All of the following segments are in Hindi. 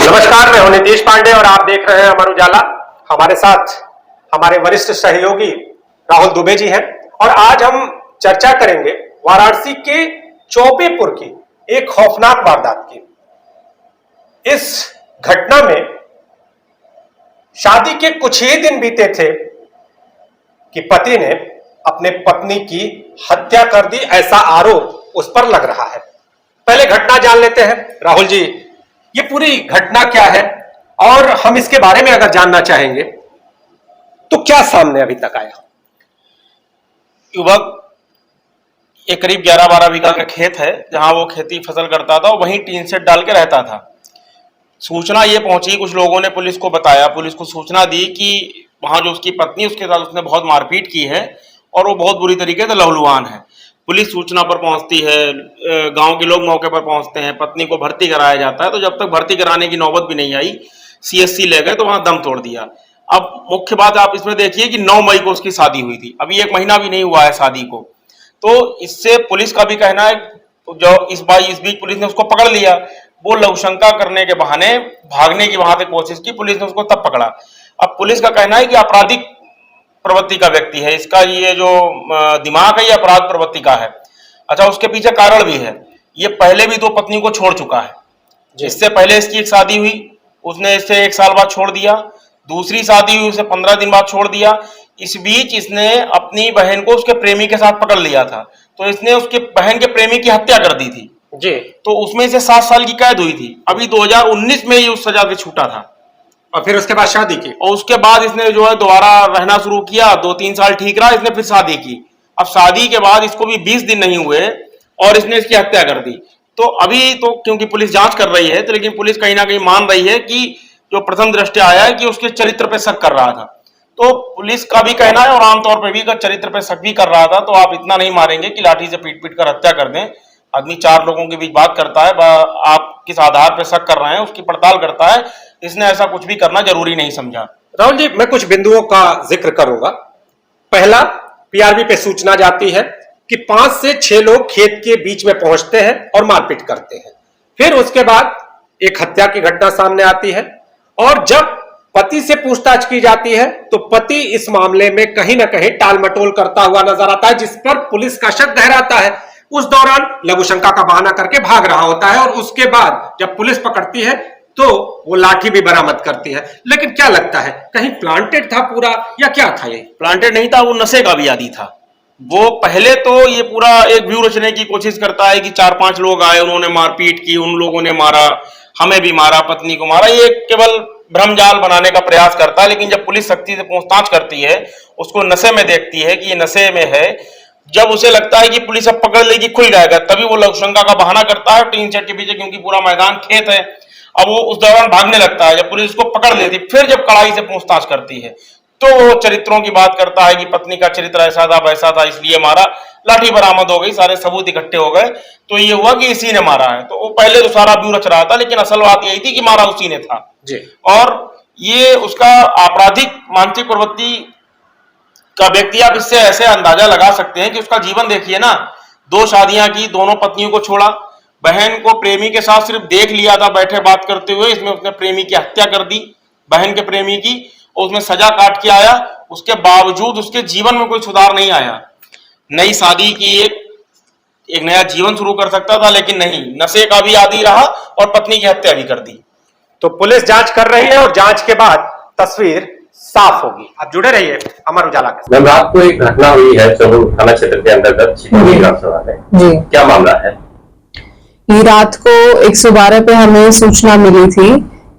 नमस्कार, मैं हूं नीतीश पांडे और आप देख रहे हैं अमर उजाला। हमारे साथ हमारे वरिष्ठ सहयोगी राहुल दुबे जी हैं और आज हम चर्चा करेंगे वाराणसी के चौबेपुर की एक खौफनाक वारदात की। इस घटना में शादी के कुछ ही दिन बीते थे कि पति ने अपने पत्नी की हत्या कर दी, ऐसा आरोप उस पर लग रहा है। पहले घटना जान लेते हैं। राहुल जी, ये पूरी घटना क्या है और हम इसके बारे में अगर जानना चाहेंगे तो क्या सामने अभी तक आया? युवक एक करीब 11-12 बीघा का खेत है जहां वो खेती फसल करता था और वहीं टीन सेट डाल के रहता था। सूचना ये पहुंची, कुछ लोगों ने पुलिस को बताया, पुलिस को सूचना दी कि वहां जो उसकी पत्नी, उसके साथ उसने बहुत मारपीट की है और वो बहुत बुरी तरीके से लहूलुहान है। पुलिस सूचना पर पहुंचती है, गांव के लोग मौके पर पहुंचते हैं, पत्नी को भर्ती कराया जाता है। तो जब तक भर्ती कराने की नौबत भी नहीं आई, सीएससी ले गए तो वहां दम तोड़ दिया। अब मुख्य बात आप इसमें देखिए कि 9 मई को उसकी शादी हुई थी, अभी 1 महीना भी नहीं हुआ है शादी को। तो इससे पुलिस का भी कहना है, जो इस बीच पुलिस ने उसको पकड़ लिया। वो लघुशंका करने के बहाने भागने की वहां से कोशिश की, पुलिस ने उसको तब पकड़ा। अब पुलिस का कहना है कि आपराधिक प्रवृत्ति का व्यक्ति है, इसका ये जो दिमाग है ये अपराध प्रवृत्ति का है। अच्छा, उसके पीछे कारण भी है, ये पहले भी 2 पत्नी को छोड़ चुका है। इससे पहले इसकी एक शादी हुई, उसने इससे 1 साल बाद छोड़ दिया। दूसरी शादी हुई, उसे 15 दिन बाद छोड़ दिया। इस बीच इसने अपनी बहन को उसके प्रेमी के साथ पकड़ लिया था, तो इसने उसके बहन के प्रेमी की हत्या कर दी थी जी। तो उसमें से 7 साल की कैद हुई थी। अभी 2019 में ही उस सजा से छूटा था और फिर उसके बाद शादी की और उसके बाद इसने जो है दोबारा रहना शुरू किया। 2-3 साल ठीक रहा, इसने फिर शादी की। अब शादी के बाद इसको भी 20 दिन नहीं हुए और इसने इसकी हत्या कर दी। तो अभी तो क्योंकि पुलिस जांच कर रही है, तो लेकिन पुलिस कहीं ना कहीं मान रही है कि जो प्रथम दृष्टया आया है कि उसके चरित्र पे शक कर रहा था। तो पुलिस का भी कहना है और आमतौर पर भी चरित्र पे शक भी कर रहा था। तो आप इतना नहीं मारेंगे कि लाठी से पीट पीट कर हत्या कर दें। आदमी 4 लोगों के बीच बात करता है, आप किस आधार पर शक कर रहे हैं उसकी पड़ताल करता है। इसने ऐसा कुछ भी करना जरूरी नहीं समझा। राहुल जी, मैं कुछ बिंदुओं का जिक्र करूंगा। पहला, पीआरबी पे सूचना जाती है कि 5 से 6 लोग खेत के बीच में पहुंचते हैं और मारपीट करते हैं। फिर उसके बाद एक हत्या की घटना सामने आती है और जब पति से पूछताछ की जाती है तो पति इस मामले में कहीं ना कहीं टाल मटोल करता हुआ नजर आता है, जिस पर पुलिस का शक गहराता है। उस दौरान लघुशंका का बहाना करके भाग रहा होता है और उसके बाद जब पुलिस पकड़ती है तो वो लाठी भी बरामद करती है। लेकिन क्या लगता है, कहीं प्लांटेड था पूरा या क्या था? ये प्लांटेड नहीं था, वो नशे का भी आदी था। वो पहले तो ये पूरा एक व्यू रचने की कोशिश करता है कि 4-5 लोग आए, उन्होंने मारपीट की, उन लोगों ने मारा, हमें भी मारा, पत्नी को मारा। ये केवल भ्रमजाल बनाने का प्रयास करता है। लेकिन जब पुलिस सख्ती से पूछताछ करती है, उसको नशे में देखती है कि ये नशे में है, जब उसे लगता है कि पुलिस अब पकड़ लेगी, खुल जाएगा, तभी वो लघुशंका का बहाना करता है टीन सेट के पीछे, क्योंकि पूरा मैदान खेत है। अब वो उस दौरान भागने लगता है। जब पुलिस उसको पकड़ लेती, फिर जब कड़ाई से पूछताछ करती है तो वो चरित्रों की बात करता है कि पत्नी का चरित्र ऐसा था वैसा था, इसलिए मारा। लाठी बरामद हो गई, सारे सबूत इकट्ठे हो गए, तो ये हुआ कि इसी ने मारा है। तो वो पहले तो सारा व्यू रच रहा था, लेकिन असल बात यही थी कि मारा उसी ने था जी। और ये उसका आपराधिक मानसिक प्रवृत्ति का व्यक्ति, आप इससे ऐसे अंदाजा लगा सकते हैं कि उसका जीवन देखिए ना। 2 शादियां की, दोनों पत्नियों को छोड़ा, बहन को प्रेमी के साथ सिर्फ देख लिया था बैठे बात करते हुए, इसमें उसने प्रेमी की हत्या कर दी, बहन के प्रेमी की, और उसमें सजा काट के आया। उसके बावजूद उसके जीवन में कोई सुधार नहीं आया। नई शादी की, एक नया जीवन शुरू कर सकता था, लेकिन नहीं, नशे का भी आदी रहा और पत्नी की हत्या भी कर दी। तो पुलिस जांच कर रही है और जांच के बाद तस्वीर साफ होगी। आप जुड़े रहिए अमर उजाला के साथ। रात को एक घटना हुई है चौबेपुर थाना क्षेत्र के अंतर्गत छिटौली ग्राम सभा में जी, क्या मामला है? ये रात को 112 पे हमें सूचना मिली थी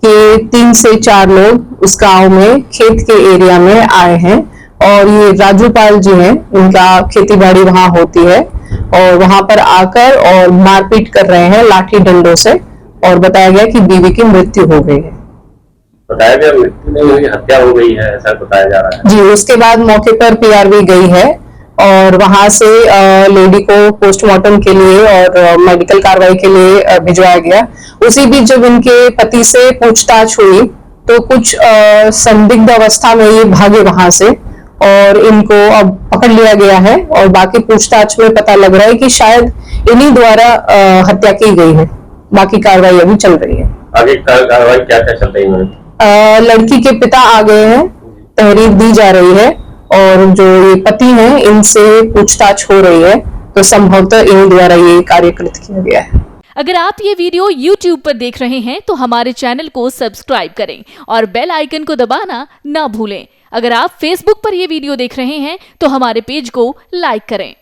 कि 3 से 4 लोग उस गांव में खेत के एरिया में आए हैं और ये राजूपाल जी हैं, इनका खेती बाड़ी वहां होती है और वहां पर आकर और मारपीट कर रहे हैं लाठी डंडों से और बताया गया कि बीवी की मृत्यु हो गई है। बताया गया मृत्यु नहीं हुई, हत्या हो गई है, ऐसा बताया जा रहा है जी। उसके बाद मौके पर पीआरबी गई है और वहां से लेडी को पोस्टमार्टम के लिए और मेडिकल कार्रवाई के लिए भिजवाया गया। उसी बीच जब इनके पति से पूछताछ हुई तो कुछ संदिग्ध अवस्था में ये भागे वहां से और इनको अब पकड़ लिया गया है और बाकी पूछताछ में पता लग रहा है कि शायद इन्हीं द्वारा हत्या की गई है। बाकी कार्रवाई अभी चल रही है। आगे कार्रवाई क्या क्या चल रही है? लड़की के पिता आ गए हैं, तहरीर दी जा रही है और जो ये पति हैं इनसे पूछताछ हो रही है, तो संभवतः इन द्वारा ये कार्य कृत किया गया है। अगर आप ये वीडियो YouTube पर देख रहे हैं तो हमारे चैनल को सब्सक्राइब करें और बेल आइकन को दबाना ना भूलें। अगर आप Facebook पर ये वीडियो देख रहे हैं तो हमारे पेज को लाइक करें।